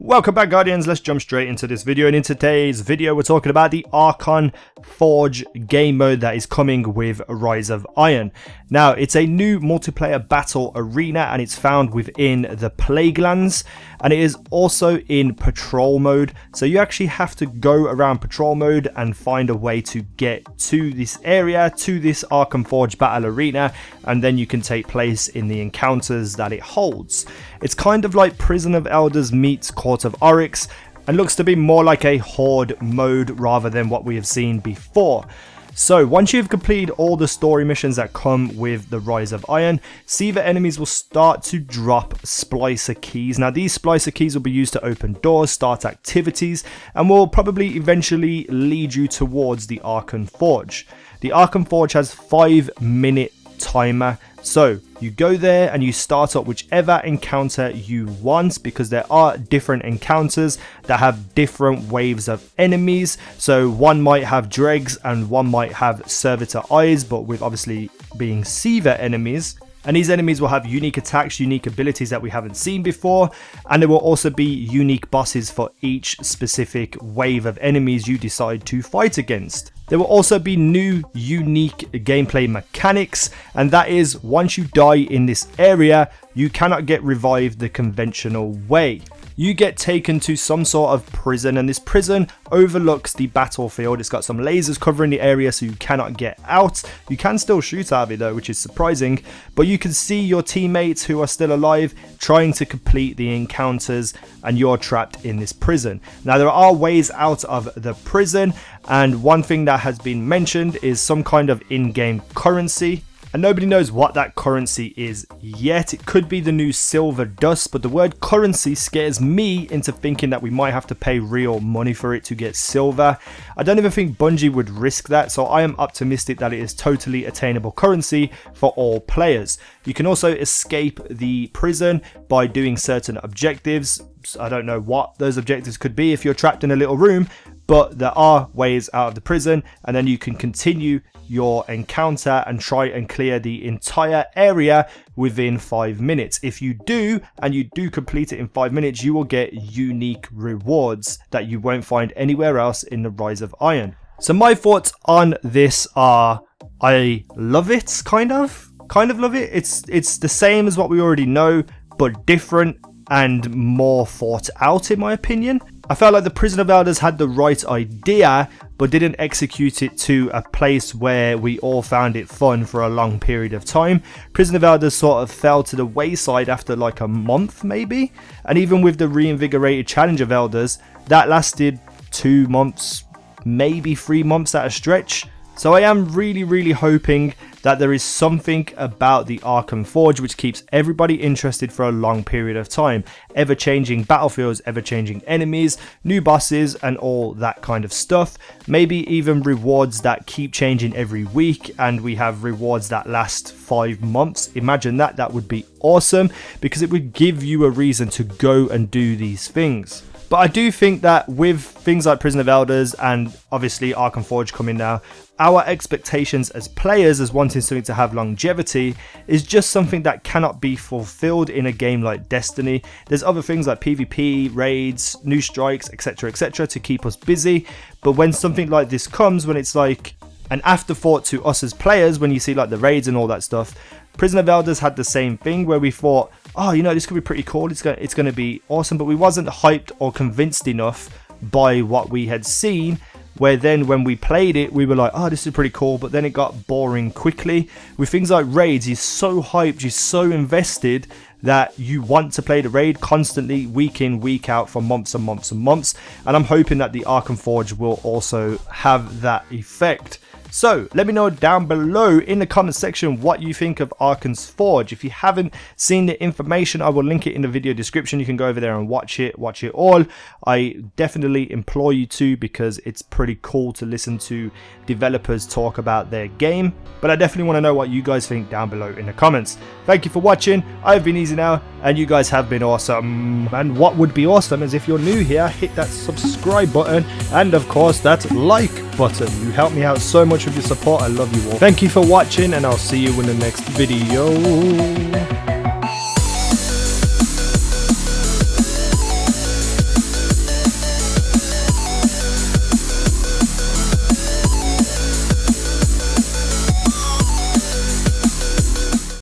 Welcome back, Guardians. Let's jump straight into this video, and in today's video we're talking about the Archon Forge game mode that is coming with Rise of Iron. Now, it's a new multiplayer battle arena and it's found within the Plaguelands, and it is also in patrol mode, so you actually have to go around patrol mode and find a way to get to this area, to this Archon Forge battle arena, and then you can take place in the encounters that it holds. It's kind of like Prison of Elders meets Court of Oryx, and looks to be more like a Horde mode rather than what we have seen before. So once you've completed all the story missions that come with the Rise of Iron, Seaver enemies will start to drop splicer keys. Now, these splicer keys will be used to open doors, start activities, and will probably eventually lead you towards the Archon Forge. The Archon Forge has 5-minute timer, so you go there and you start up whichever encounter you want, because there are different encounters that have different waves of enemies. So one might have dregs and one might have servitor eyes, but with obviously being Seaver enemies. And these enemies will have unique attacks, unique abilities that we haven't seen before, and there will also be unique bosses for each specific wave of enemies you decide to fight against. There will also be new unique gameplay mechanics, and that is, once you die in this area, you cannot get revived the conventional way. You get taken to some sort of prison, and this prison overlooks the battlefield. It's got some lasers covering the area, so you cannot get out. You can still shoot out of it though, which is surprising, but you can see your teammates who are still alive trying to complete the encounters, and you're trapped in this prison. Now, there are ways out of the prison, and one thing that has been mentioned is some kind of in-game currency. And nobody knows what that currency is yet. It could be the new silver dust, but the word currency scares me into thinking that we might have to pay real money for it to get silver. I don't even think Bungie would risk that, so I am optimistic that it is totally attainable currency for all players. You can also escape the prison by doing certain objectives. I don't know what those objectives could be if you're trapped in a little room, but there are ways out of the prison, and then you can continue your encounter and try and clear the entire area within 5 minutes. If you do, and you do complete it in 5 minutes, you will get unique rewards that you won't find anywhere else in the Rise of Iron. So my thoughts on this are, I love it, kind of love it. It's the same as what we already know, but different and more thought out, in my opinion. I felt like the Prison of Elders had the right idea, but didn't execute it to a place where we all found it fun for a long period of time. Prison of Elders sort of fell to the wayside after like a month maybe, and even with the reinvigorated Challenge of Elders, that lasted 2 months, maybe 3 months at a stretch. So I am really hoping that there is something about the Archon Forge which keeps everybody interested for a long period of time. Ever-changing battlefields, ever-changing enemies, new bosses, and all that kind of stuff. Maybe even rewards that keep changing every week, and we have rewards that last 5 months. Imagine that. That would be awesome, because it would give you a reason to go and do these things. But I do think that with things like Prison of Elders and obviously Archon Forge coming now, our expectations as players, as wanting something to have longevity, is just something that cannot be fulfilled in a game like Destiny. There's other things like PvP, raids, new strikes, etc, to keep us busy. But when something like this comes, when it's like an afterthought to us as players, when you see like the raids and all that stuff, Prison of Elders had the same thing where we thought, oh, you know, this could be pretty cool, it's going to be awesome, but we wasn't hyped or convinced enough by what we had seen, where then when we played it, we were like, oh, this is pretty cool, but then it got boring quickly. With things like raids, you're so hyped, you're so invested that you want to play the raid constantly, week in, week out, for months and months and months, and I'm hoping that the Archon Forge will also have that effect. So let me know down below in the comment section what you think of Archon's Forge. If you haven't seen the information, I will link it in the video description. You can go over there and watch it all. I definitely implore you to, because it's pretty cool to listen to developers talk about their game. But I definitely want to know what you guys think down below in the comments. Thank you for watching. I've been Easy Now, and you guys have been awesome. And what would be awesome is if you're new here, hit that subscribe button and of course that like button. You help me out so much with your support. I love you all. Thank you for watching, and I'll see you in the next video.